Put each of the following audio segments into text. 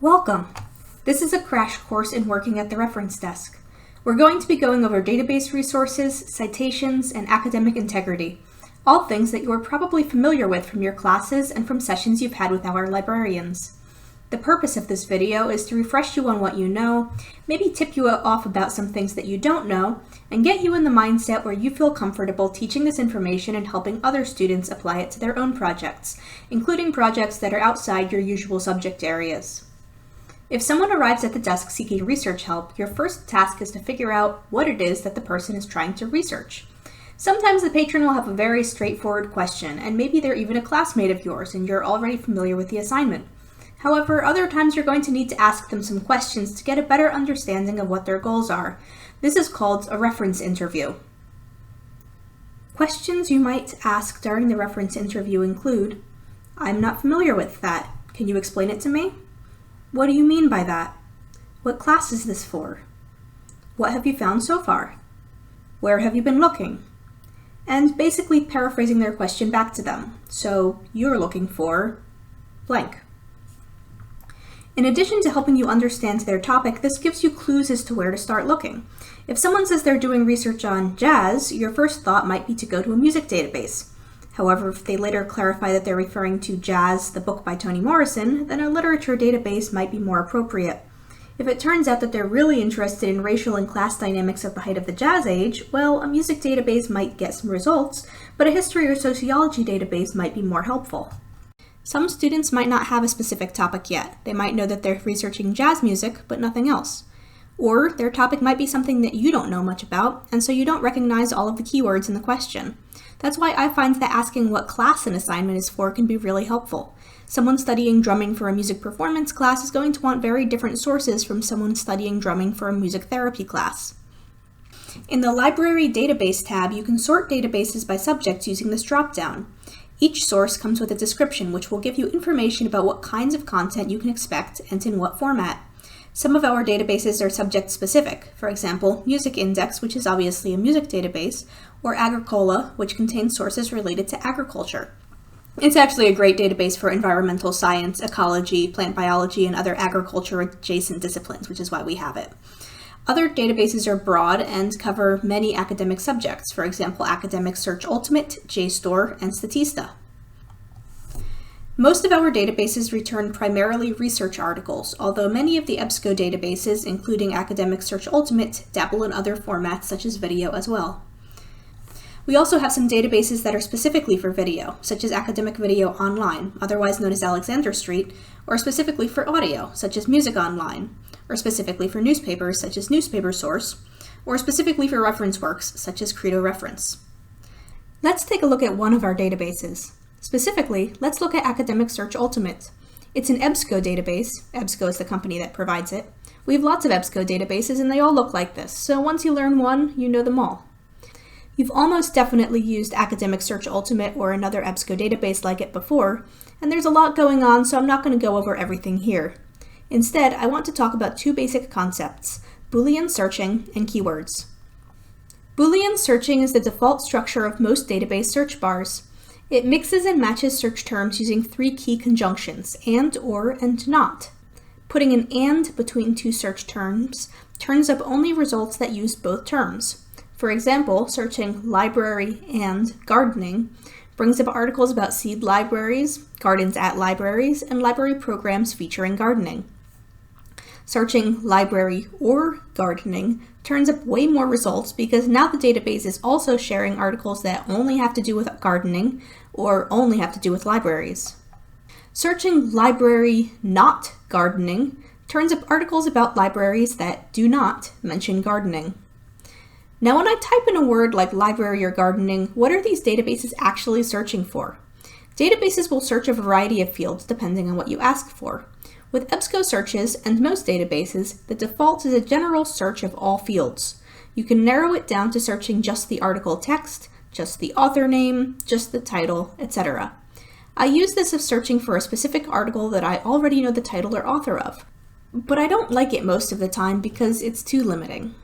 Welcome! This is a crash course in working at the reference desk. We're going to be going over database resources, citations, and academic integrity, all things that you are probably familiar with from your classes and from sessions you've had with our librarians. The purpose of this video is to refresh you on what you know, maybe tip you off about some things that you don't know, and get you in the mindset where you feel comfortable teaching this information and helping other students apply it to their own projects, including projects that are outside your usual subject areas. If someone arrives at the desk seeking research help, your first task is to figure out what it is that the person is trying to research. Sometimes the patron will have a very straightforward question, and maybe they're even a classmate of yours and you're already familiar with the assignment. However, other times you're going to need to ask them some questions to get a better understanding of what their goals are. This is called a reference interview. Questions you might ask during the reference interview include, "I'm not familiar with that. Can you explain it to me? What do you mean by that? What class is this for? What have you found so far? Where have you been looking?" And basically paraphrasing their question back to them. So you're looking for blank. In addition to helping you understand their topic, this gives you clues as to where to start looking. If someone says they're doing research on jazz, your first thought might be to go to a music database. However, if they later clarify that they're referring to Jazz, the book by Toni Morrison, then a literature database might be more appropriate. If it turns out that they're really interested in racial and class dynamics at the height of the jazz age, well, a music database might get some results, but a history or sociology database might be more helpful. Some students might not have a specific topic yet. They might know that they're researching jazz music, but nothing else. Or their topic might be something that you don't know much about, and so you don't recognize all of the keywords in the question. That's why I find that asking what class an assignment is for can be really helpful. Someone studying drumming for a music performance class is going to want very different sources from someone studying drumming for a music therapy class. In the Library Database tab, you can sort databases by subjects using this drop-down. Each source comes with a description which will give you information about what kinds of content you can expect and in what format. Some of our databases are subject-specific, for example, Music Index, which is obviously a music database, or Agricola, which contains sources related to agriculture. It's actually a great database for environmental science, ecology, plant biology, and other agriculture-adjacent disciplines, which is why we have it. Other databases are broad and cover many academic subjects, for example, Academic Search Ultimate, JSTOR, and Statista. Most of our databases return primarily research articles, although many of the EBSCO databases, including Academic Search Ultimate, dabble in other formats such as video as well. We also have some databases that are specifically for video, such as Academic Video Online, otherwise known as Alexander Street, or specifically for audio, such as Music Online, or specifically for newspapers, such as Newspaper Source, or specifically for reference works, such as Credo Reference. Let's take a look at one of our databases. Specifically, let's look at Academic Search Ultimate. It's an EBSCO database. EBSCO is the company that provides it. We have lots of EBSCO databases and they all look like this, so once you learn one, you know them all. You've almost definitely used Academic Search Ultimate or another EBSCO database like it before, and there's a lot going on, so I'm not going to go over everything here. Instead, I want to talk about two basic concepts, Boolean searching and keywords. Boolean searching is the default structure of most database search bars. It mixes and matches search terms using three key conjunctions, and, or, and not. Putting an and between two search terms turns up only results that use both terms. For example, searching library and gardening brings up articles about seed libraries, gardens at libraries, and library programs featuring gardening. Searching library or gardening turns up way more results because now the database is also sharing articles that only have to do with gardening or only have to do with libraries. Searching library not gardening turns up articles about libraries that do not mention gardening. Now when I type in a word like library or gardening, what are these databases actually searching for? Databases will search a variety of fields depending on what you ask for. With EBSCO searches and most databases, the default is a general search of all fields. You can narrow it down to searching just the article text, just the author name, just the title, etc. I use this if searching for a specific article that I already know the title or author of, but I don't like it most of the time because it's too limiting.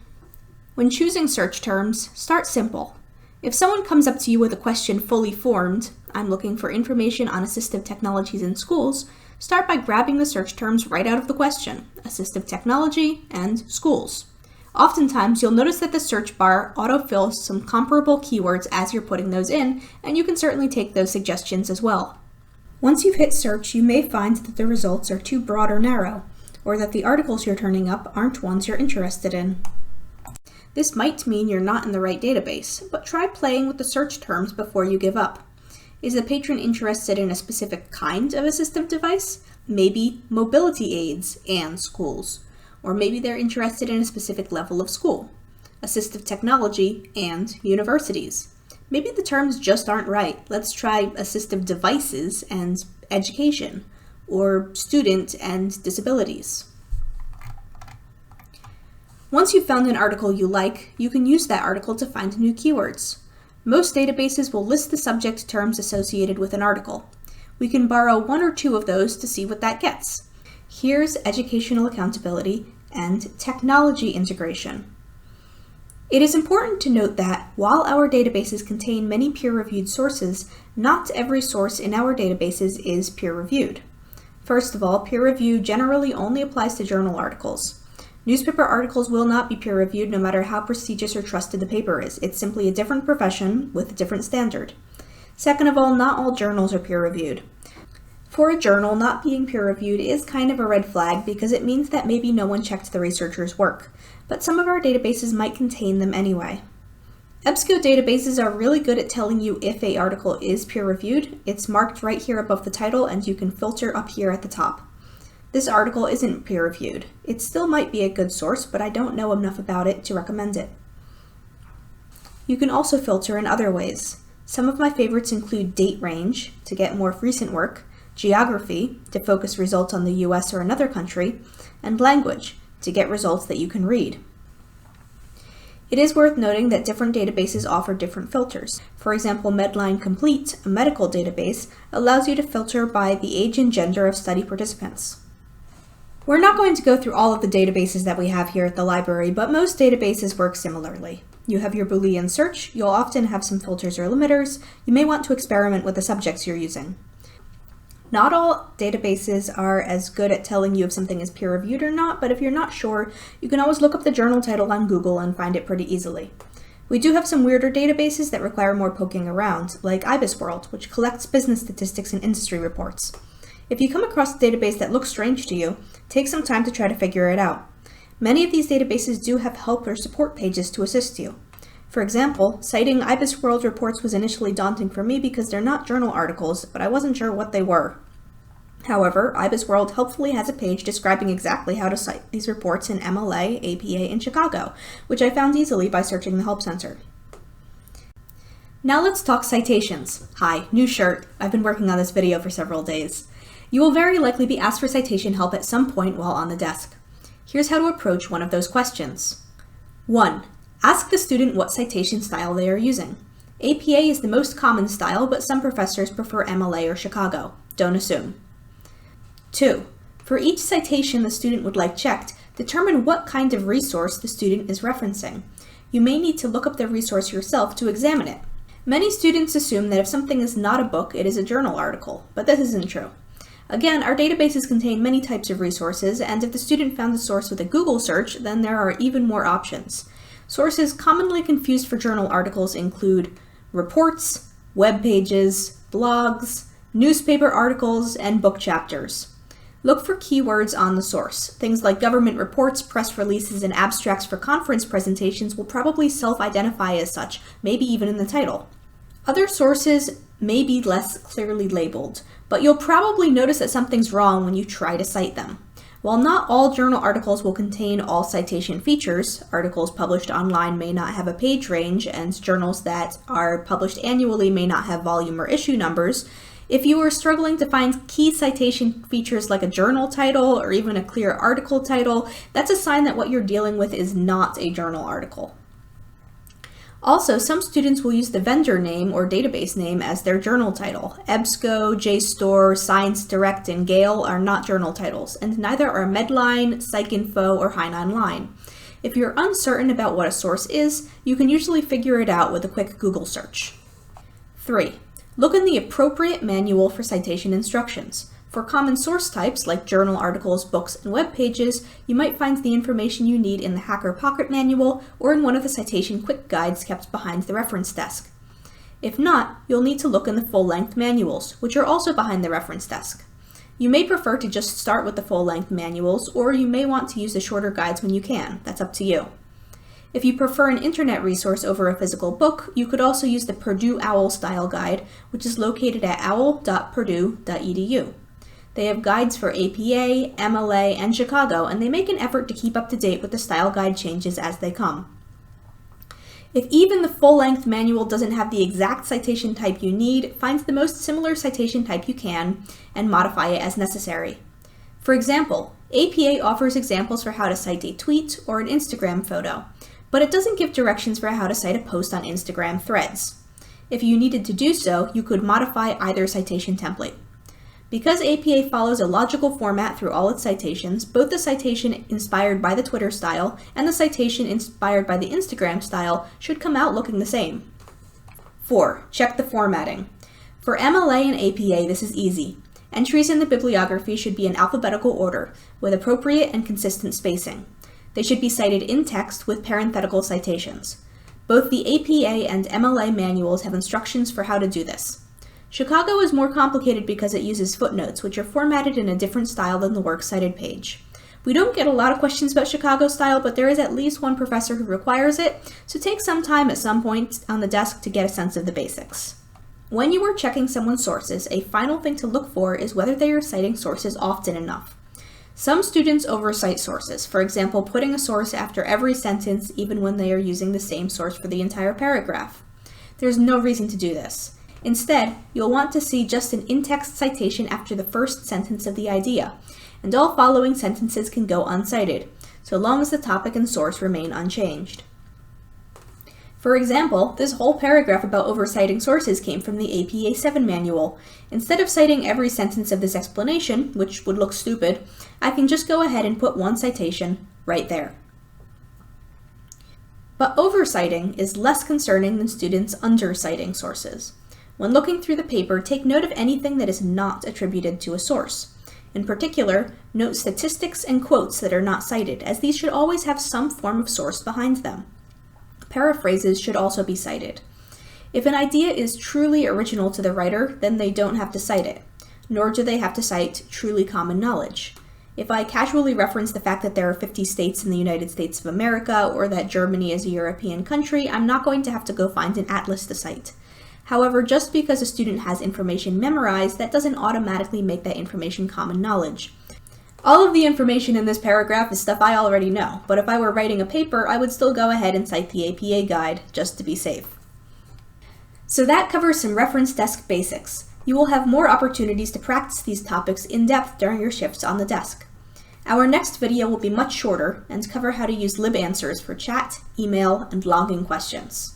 When choosing search terms, start simple. If someone comes up to you with a question fully formed, "I'm looking for information on assistive technologies in schools," Start by grabbing the search terms right out of the question: assistive technology and schools. Oftentimes, you'll notice that the search bar autofills some comparable keywords as you're putting those in, and you can certainly take those suggestions as well. Once you've hit search, you may find that the results are too broad or narrow, or that the articles you're turning up aren't ones you're interested in. This might mean you're not in the right database, but try playing with the search terms before you give up. Is the patron interested in a specific kind of assistive device? Maybe mobility aids and schools. Or maybe they're interested in a specific level of school, assistive technology and universities. Maybe the terms just aren't right. Let's try assistive devices and education, or student and disabilities. Once you've found an article you like, you can use that article to find new keywords. Most databases will list the subject terms associated with an article. We can borrow one or two of those to see what that gets. Here's educational accountability and technology integration. It is important to note that while our databases contain many peer-reviewed sources, not every source in our databases is peer-reviewed. First of all, peer review generally only applies to journal articles. Newspaper articles will not be peer-reviewed no matter how prestigious or trusted the paper is. It's simply a different profession with a different standard. Second of all, not all journals are peer-reviewed. For a journal, not being peer-reviewed is kind of a red flag because it means that maybe no one checked the researcher's work, but some of our databases might contain them anyway. EBSCO databases are really good at telling you if an article is peer-reviewed. It's marked right here above the title, and you can filter up here at the top. This article isn't peer-reviewed. It still might be a good source, but I don't know enough about it to recommend it. You can also filter in other ways. Some of my favorites include date range, to get more recent work, geography, to focus results on the US or another country, and language, to get results that you can read. It is worth noting that different databases offer different filters. For example, Medline Complete, a medical database, allows you to filter by the age and gender of study participants. We're not going to go through all of the databases that we have here at the library, but most databases work similarly. You have your Boolean search, you'll often have some filters or limiters, you may want to experiment with the subjects you're using. Not all databases are as good at telling you if something is peer-reviewed or not, but if you're not sure, you can always look up the journal title on Google and find it pretty easily. We do have some weirder databases that require more poking around, like IBISWorld, which collects business statistics and industry reports. If you come across a database that looks strange to you, take some time to try to figure it out. Many of these databases do have help or support pages to assist you. For example, citing IBISWorld reports was initially daunting for me because they're not journal articles, but I wasn't sure what they were. However, IBISWorld helpfully has a page describing exactly how to cite these reports in MLA, APA, and Chicago, which I found easily by searching the Help Center. Now let's talk citations. Hi, new shirt. I've been working on this video for several days. You will very likely be asked for citation help at some point while on the desk. Here's how to approach one of those questions. 1. Ask the student what citation style they are using. APA is the most common style, but some professors prefer MLA or Chicago. Don't assume. 2. For each citation the student would like checked, determine what kind of resource the student is referencing. You may need to look up the resource yourself to examine it. Many students assume that if something is not a book, it is a journal article, but this isn't true. Again, our databases contain many types of resources, and if the student found the source with a Google search, then there are even more options. Sources commonly confused for journal articles include reports, web pages, blogs, newspaper articles, and book chapters. Look for keywords on the source. Things like government reports, press releases, and abstracts for conference presentations will probably self-identify as such, maybe even in the title. Other sources may be less clearly labeled, but you'll probably notice that something's wrong when you try to cite them. While not all journal articles will contain all citation features, articles published online may not have a page range, and journals that are published annually may not have volume or issue numbers, if you are struggling to find key citation features like a journal title or even a clear article title, that's a sign that what you're dealing with is not a journal article. Also, some students will use the vendor name or database name as their journal title. EBSCO, JSTOR, ScienceDirect, and Gale are not journal titles, and neither are Medline, PsycInfo, or HeinOnline. If you're uncertain about what a source is, you can usually figure it out with a quick Google search. 3. Look in the appropriate manual for citation instructions. For common source types like journal articles, books, and web pages, you might find the information you need in the Hacker Pocket Manual or in one of the citation quick guides kept behind the reference desk. If not, you'll need to look in the full-length manuals, which are also behind the reference desk. You may prefer to just start with the full-length manuals, or you may want to use the shorter guides when you can. That's up to you. If you prefer an internet resource over a physical book, you could also use the Purdue OWL Style Guide, which is located at owl.purdue.edu. They have guides for APA, MLA, and Chicago, and they make an effort to keep up to date with the style guide changes as they come. If even the full-length manual doesn't have the exact citation type you need, find the most similar citation type you can and modify it as necessary. For example, APA offers examples for how to cite a tweet or an Instagram photo, but it doesn't give directions for how to cite a post on Instagram Threads. If you needed to do so, you could modify either citation template. Because APA follows a logical format through all its citations, both the citation inspired by the Twitter style and the citation inspired by the Instagram style should come out looking the same. 4. Check the formatting. For MLA and APA, this is easy. Entries in the bibliography should be in alphabetical order, with appropriate and consistent spacing. They should be cited in text with parenthetical citations. Both the APA and MLA manuals have instructions for how to do this. Chicago is more complicated because it uses footnotes, which are formatted in a different style than the Works Cited page. We don't get a lot of questions about Chicago style, but there is at least one professor who requires it, so take some time at some point on the desk to get a sense of the basics. When you are checking someone's sources, a final thing to look for is whether they are citing sources often enough. Some students overcite sources, for example, putting a source after every sentence even when they are using the same source for the entire paragraph. There's no reason to do this. Instead, you'll want to see just an in-text citation after the first sentence of the idea, and all following sentences can go uncited, so long as the topic and source remain unchanged. For example, this whole paragraph about oversighting sources came from the APA 7 manual. Instead of citing every sentence of this explanation, which would look stupid, I can just go ahead and put one citation right there. But oversighting is less concerning than students underciting sources. When looking through the paper, take note of anything that is not attributed to a source. In particular, note statistics and quotes that are not cited, as these should always have some form of source behind them. Paraphrases should also be cited. If an idea is truly original to the writer, then they don't have to cite it, nor do they have to cite truly common knowledge. If I casually reference the fact that there are 50 states in the United States of America, or that Germany is a European country, I'm not going to have to go find an atlas to cite. However, just because a student has information memorized, that doesn't automatically make that information common knowledge. All of the information in this paragraph is stuff I already know, but if I were writing a paper, I would still go ahead and cite the APA guide, just to be safe. So that covers some reference desk basics. You will have more opportunities to practice these topics in depth during your shifts on the desk. Our next video will be much shorter and cover how to use LibAnswers for chat, email, and logging questions.